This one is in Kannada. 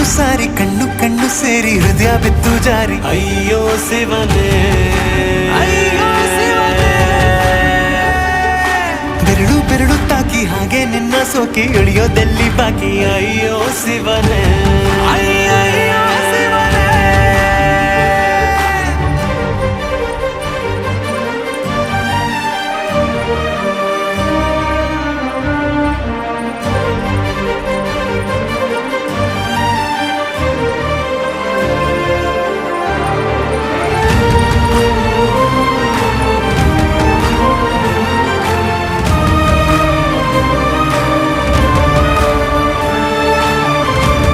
ಸಾರಿ ಕಣ್ಣು ಕಣ್ಣು ಸೇರಿ ಹೃದಯ ಬಿತ್ತು ಜಾರಿ ಅಯ್ಯೋ ಶಿವನೇ ಬೆರಳು ಬೆರಳು ತಾಕಿ ಹಾಗೆ ನಿನ್ನ ಸೋಕಿ ಇಳಿಯೋದೆಲ್ಲಿ ಬಾಕಿ ಅಯ್ಯೋ ಶಿವನೇ